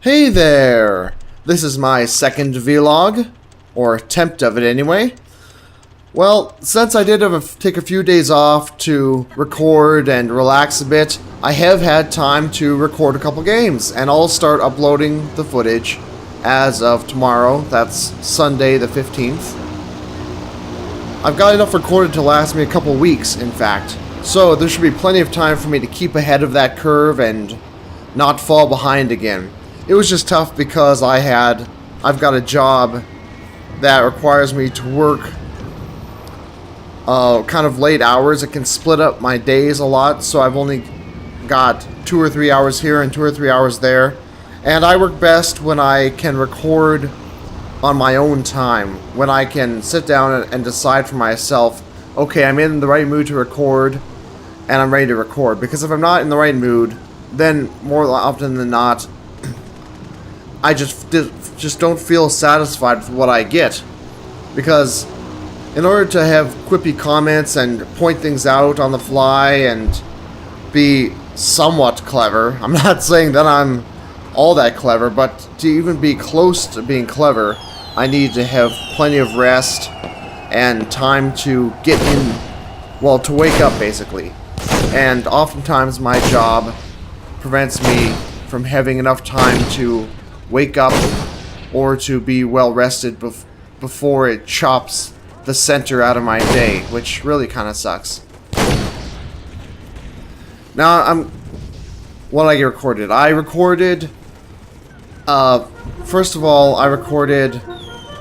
Hey there! This is my second vlog, or attempt of it anyway. Well, since I did take a few days off to record and relax a bit, I have had time to record a couple games, and I'll start uploading the footage as of tomorrow. That's Sunday the 15th. I've got enough recorded to last me a couple weeks, in fact, so there should be plenty of time for me to keep ahead of that curve and not fall behind again. It was just tough because I've got a job that requires me to work kind of late hours. It can split up my days a lot, so I've only got 2 or 3 hours here and 2 or 3 hours there. And I work best when I can record on my own time, when I can sit down and decide for myself, okay, I'm in the right mood to record, and I'm ready to record. Because if I'm not in the right mood, then more often than not, I just don't feel satisfied with what I get. Because in order to have quippy comments and point things out on the fly and be somewhat clever, I'm not saying that I'm all that clever, but to even be close to being clever, I need to have plenty of rest and time to get in, well, to wake up basically. And oftentimes my job prevents me from having enough time to wake up or to be well rested before it chops the center out of my day, which really kind of sucks. Now, what I recorded. First of all, I recorded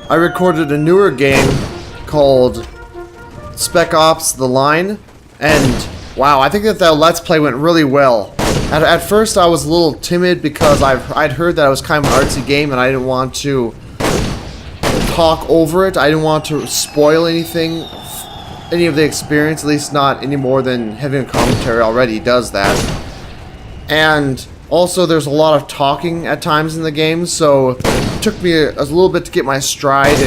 a newer game called Spec Ops: The Line, and wow, I think that Let's Play went really well. At first, I was a little timid because I'd heard that it was kind of an artsy game, and I didn't want to talk over it. I didn't want to spoil anything, any of the experience, at least not any more than having a commentary already does that. And also, there's a lot of talking at times in the game, so it took me a little bit to get my stride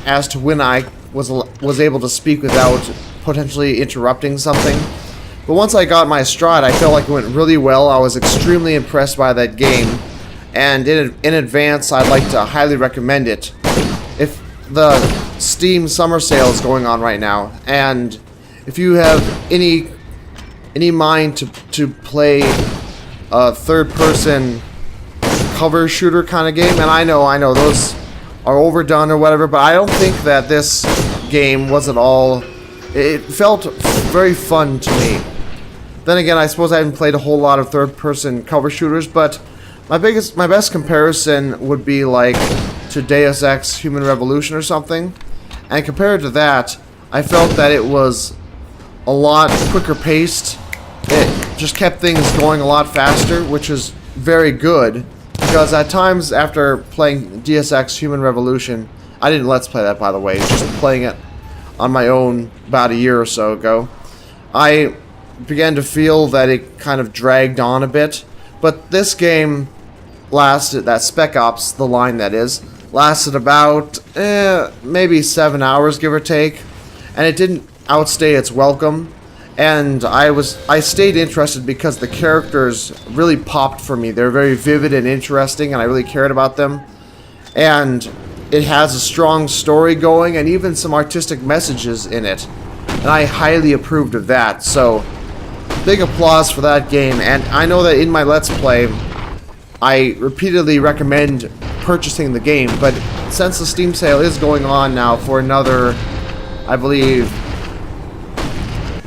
as to when I was able to speak without potentially interrupting something. But once I got my stride, I felt like it went really well. I was extremely impressed by that game, and in advance, I'd like to highly recommend it. If the Steam summer sale is going on right now, and if you have any mind to play a third-person cover shooter kind of game, and I know those are overdone or whatever, but I don't think that this game was at all. It felt very fun to me. Then again, I suppose I haven't played a whole lot of third-person cover shooters, but my best comparison would be like to Deus Ex Human Revolution or something. And compared to that, I felt that it was a lot quicker paced. It just kept things going a lot faster, which is very good. Because at times after playing Deus Ex Human Revolution, I didn't Let's Play that, by the way, just playing it on my own about a year or so ago, I began to feel that it kind of dragged on a bit. But this game lasted, that Spec Ops, The Line that is, lasted about maybe 7 hours, give or take, and it didn't outstay its welcome. And I stayed interested because the characters really popped for me. They're very vivid and interesting, and I really cared about them. And it has a strong story going, and even some artistic messages in it, and I highly approved of that. So big applause for that game. And I know that in my Let's Play, I repeatedly recommend purchasing the game, but since the Steam sale is going on now for another, I believe,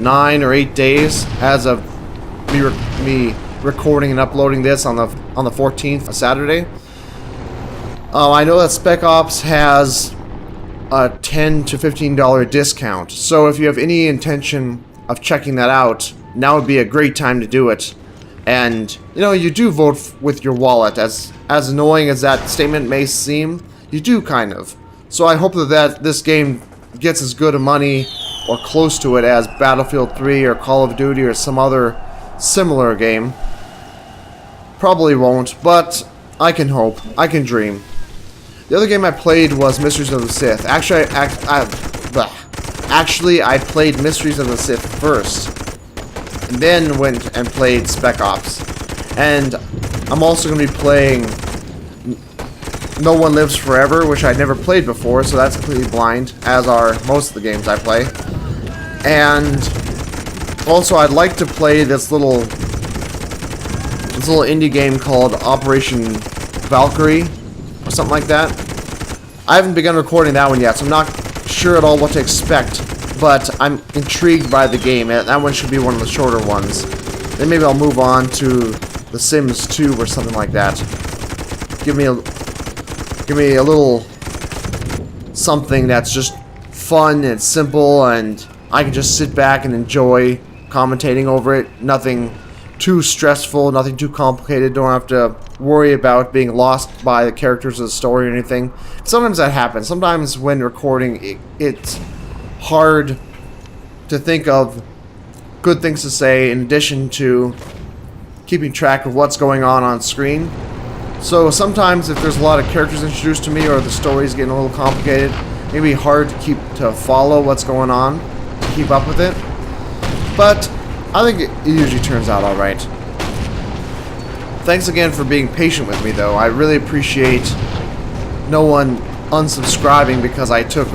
9 or 8 days, as of me recording and uploading this on the 14th, a Saturday. I know that Spec Ops has a $10 to $15 discount, so if you have any intention of checking that out, now would be a great time to do it. And you know, you do vote with your wallet, as annoying as that statement may seem, you do kind of. So I hope that this game gets as good a money or close to it as Battlefield 3 or Call of Duty or some other similar game. Probably won't, but I can hope. I can dream. The other game I played was Mysteries of the Sith. Actually, I played Mysteries of the Sith first, and then went and played Spec Ops. And I'm also going to be playing No One Lives Forever, which I'd never played before, so that's completely blind, as are most of the games I play. And also, I'd like to play this little indie game called Operation Valkyrie, or something like that. I haven't begun recording that one yet, so I'm not sure at all what to expect, but I'm intrigued by the game. That one should be one of the shorter ones. Then maybe I'll move on to The Sims 2 or something like that. Give me a little something that's just fun and simple, and I can just sit back and enjoy commentating over it. Nothing too stressful, nothing too complicated. Don't have to worry about being lost by the characters of the story or anything. Sometimes that happens. Sometimes when recording, it's hard to think of good things to say in addition to keeping track of what's going on screen. So sometimes if there's a lot of characters introduced to me or the story's getting a little complicated, it may be hard to follow what's going on, to keep up with it. But I think it usually turns out alright. Thanks again for being patient with me, though. I really appreciate no one unsubscribing because I took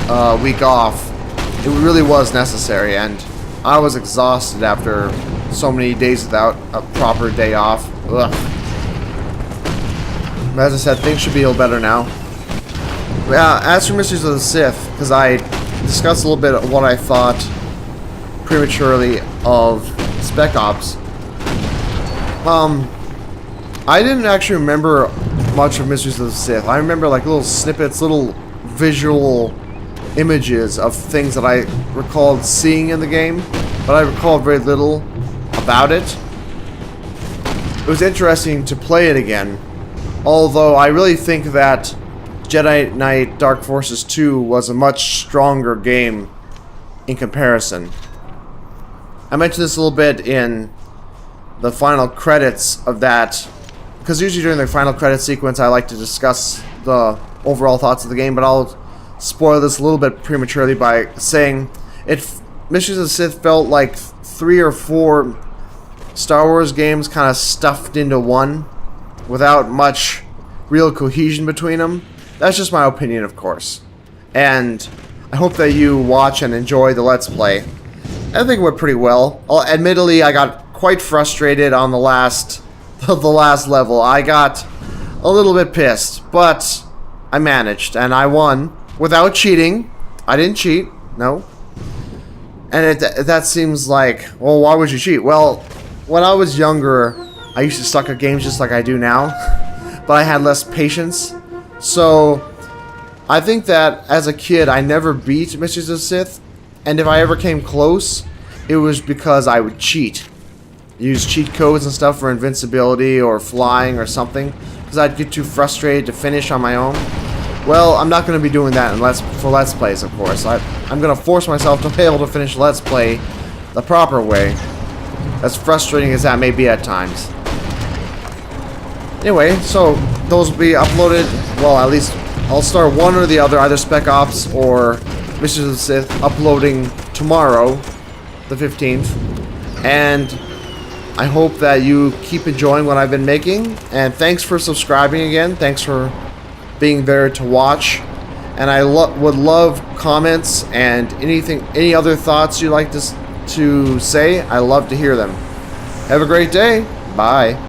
a week off. It really was necessary, and I was exhausted after so many days without a proper day off. Ugh. As I said, things should be a little better now. Yeah, as for Mysteries of the Sith, because I discussed a little bit of what I thought prematurely of Spec Ops. I didn't actually remember much of Mysteries of the Sith. I remember like little snippets, little visual images of things that I recalled seeing in the game, but I recalled very little about it. It was interesting to play it again, although I really think that Jedi Knight Dark Forces 2 was a much stronger game in comparison. I mentioned this a little bit in the final credits of that, because usually during the final credits sequence I like to discuss the overall thoughts of the game, but I'll spoil this a little bit prematurely by saying Mysteries of the Sith felt like 3 or 4 Star Wars games kind of stuffed into one without much real cohesion between them. That's just my opinion, of course. And I hope that you watch and enjoy the Let's Play. I think it went pretty well. Admittedly, I got quite frustrated on the last level. I got a little bit pissed, but I managed, and I won without cheating. I didn't cheat, no. And that seems like, well, why would you cheat? Well, when I was younger, I used to suck at games just like I do now, but I had less patience. So I think that as a kid, I never beat Mysteries of the Sith, and if I ever came close, it was because I would cheat. Use cheat codes and stuff for invincibility or flying or something, because I'd get too frustrated to finish on my own. Well, I'm not going to be doing that for Let's Plays, of course. I'm going to force myself to be able to finish Let's Play the proper way, as frustrating as that may be at times. Anyway, so those will be uploaded, well, at least I'll start one or the other, either Spec Ops or Mysteries of the Sith, uploading tomorrow, the 15th. And I hope that you keep enjoying what I've been making, and thanks for subscribing again. Thanks for being there to watch, and I would love comments and any other thoughts you'd like to say. I love to hear them. Have a great day. Bye.